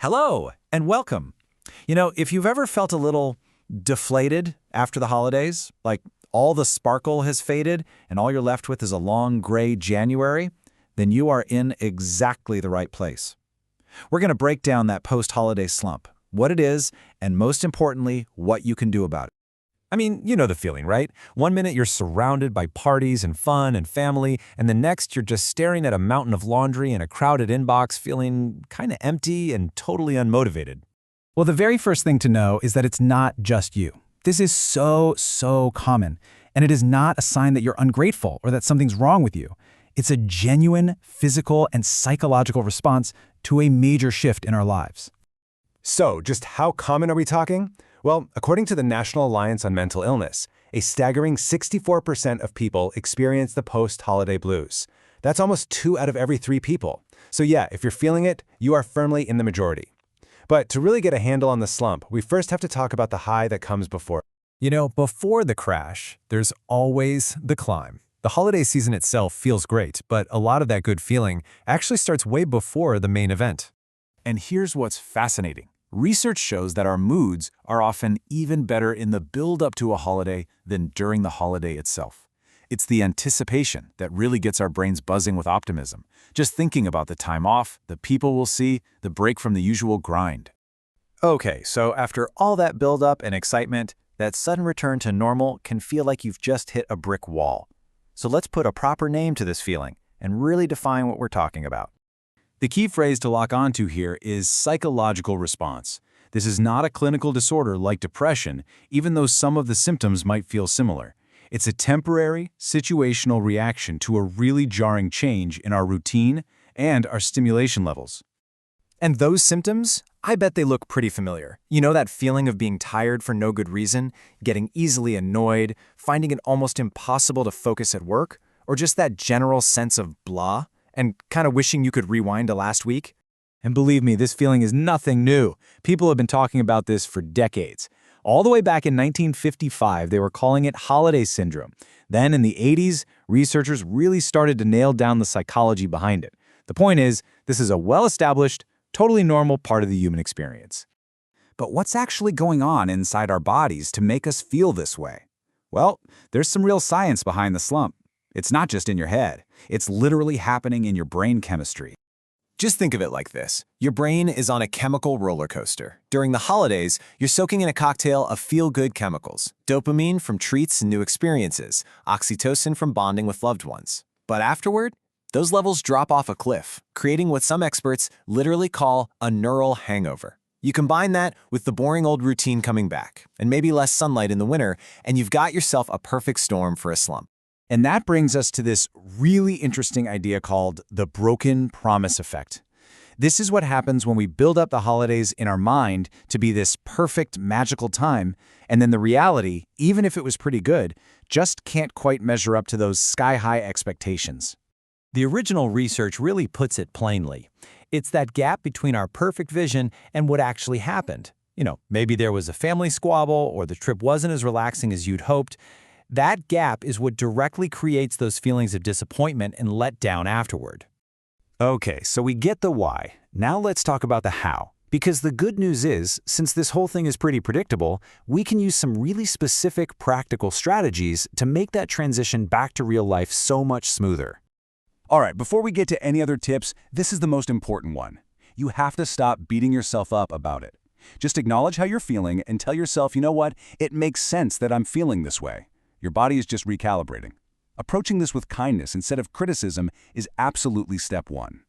Hello and welcome. If you've ever felt a little deflated after the holidays, like all the sparkle has faded and all you're left with is a long gray January, then you are in exactly the right place. We're going to break down that post-holiday slump, what it is, and most importantly, what you can do about it. I mean, you know the feeling, right? One minute you're surrounded by parties and fun and family, and the next you're just staring at a mountain of laundry and a crowded inbox feeling kind of empty and totally unmotivated. Well, the very first thing to know is that it's not just you. This is so common, and it is not a sign that you're ungrateful or that something's wrong with you. It's a genuine physical and psychological response to a major shift in our lives. So, just how common are we talking? Well, according to the National Alliance on Mental Illness, a staggering 64% of people experience the post-holiday blues. That's almost 2 out of every 3 people. So yeah, if you're feeling it, you are firmly in the majority. But to really get a handle on the slump, we first have to talk about the high that comes before. Before the crash, there's always the climb. The holiday season itself feels great, but a lot of that good feeling actually starts way before the main event. And here's what's fascinating. Research shows that our moods are often even better in the build-up to a holiday than during the holiday itself. It's the anticipation that really gets our brains buzzing with optimism, just thinking about the time off, the people we'll see, the break from the usual grind. Okay, so after all that build-up and excitement, that sudden return to normal can feel like you've just hit a brick wall. So let's put a proper name to this feeling and really define what we're talking about. The key phrase to lock onto here is psychological response. This is not a clinical disorder like depression, even though some of the symptoms might feel similar. It's a temporary, situational reaction to a really jarring change in our routine and our stimulation levels. And those symptoms, I bet they look pretty familiar. You know that feeling of being tired for no good reason, getting easily annoyed, finding it almost impossible to focus at work, or just that general sense of blah? And kind of wishing you could rewind to last week? And believe me, this feeling is nothing new. People have been talking about this for decades. All the way back in 1955, they were calling it holiday syndrome. Then in the 80s, researchers really started to nail down the psychology behind it. The point is, this is a well-established, totally normal part of the human experience. But what's actually going on inside our bodies to make us feel this way? Well, there's some real science behind the slump. It's not just in your head. It's literally happening in your brain chemistry. Just think of it like this. Your brain is on a chemical roller coaster. During the holidays, you're soaking in a cocktail of feel-good chemicals. Dopamine from treats and new experiences. Oxytocin from bonding with loved ones. But afterward, those levels drop off a cliff, creating what some experts literally call a neural hangover. You combine that with the boring old routine coming back, and maybe less sunlight in the winter, and you've got yourself a perfect storm for a slump. And that brings us to this really interesting idea called the broken promise effect. This is what happens when we build up the holidays in our mind to be this perfect, magical time, and then the reality, even if it was pretty good, just can't quite measure up to those sky-high expectations. The original research really puts it plainly. It's that gap between our perfect vision and what actually happened. Maybe there was a family squabble or the trip wasn't as relaxing as you'd hoped. That gap is what directly creates those feelings of disappointment and letdown afterward. Okay, so we get the why. Now let's talk about the how. Because the good news is, since this whole thing is pretty predictable, we can use some really specific practical strategies to make that transition back to real life so much smoother. All right, before we get to any other tips, this is the most important one. You have to stop beating yourself up about it. Just acknowledge how you're feeling and tell yourself, you know what, it makes sense that I'm feeling this way. Your body is just recalibrating. Approaching this with kindness instead of criticism is absolutely step 1.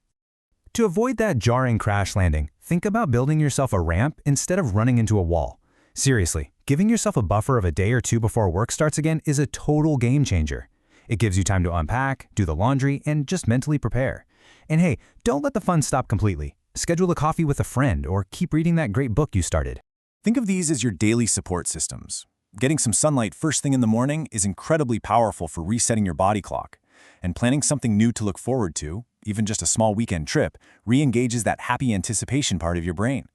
To avoid that jarring crash landing, think about building yourself a ramp instead of running into a wall. Seriously, giving yourself a buffer of a day or 2 before work starts again is a total game changer. It gives you time to unpack, do the laundry, and just mentally prepare. And hey, don't let the fun stop completely. Schedule a coffee with a friend or keep reading that great book you started. Think of these as your daily support systems. Getting some sunlight first thing in the morning is incredibly powerful for resetting your body clock. And planning something new to look forward to, even just a small weekend trip, re-engages that happy anticipation part of your brain.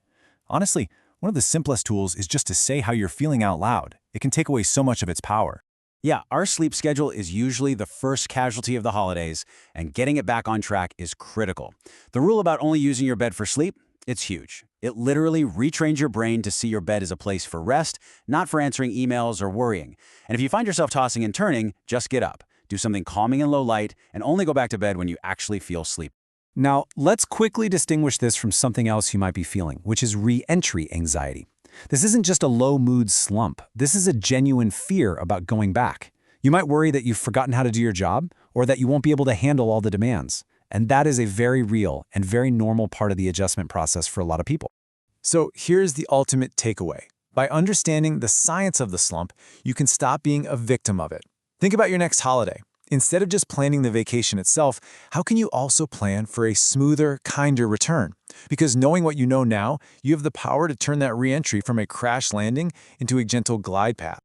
Honestly, one of the simplest tools is just to say how you're feeling out loud. It can take away so much of its power. Yeah, our sleep schedule is usually the first casualty of the holidays, and getting it back on track is critical. The rule about only using your bed for sleep? It's huge. It literally retrains your brain to see your bed as a place for rest, not for answering emails or worrying. And if you find yourself tossing and turning, just get up. Do something calming in low light, and only go back to bed when you actually feel sleep. Now, let's quickly distinguish this from something else you might be feeling, which is re-entry anxiety. This isn't just a low-mood slump. This is a genuine fear about going back. You might worry that you've forgotten how to do your job, or that you won't be able to handle all the demands. And that is a very real and very normal part of the adjustment process for a lot of people. So here's the ultimate takeaway. By understanding the science of the slump, you can stop being a victim of it. Think about your next holiday. Instead of just planning the vacation itself, how can you also plan for a smoother, kinder return? Because knowing what you know now, you have the power to turn that re-entry from a crash landing into a gentle glide path.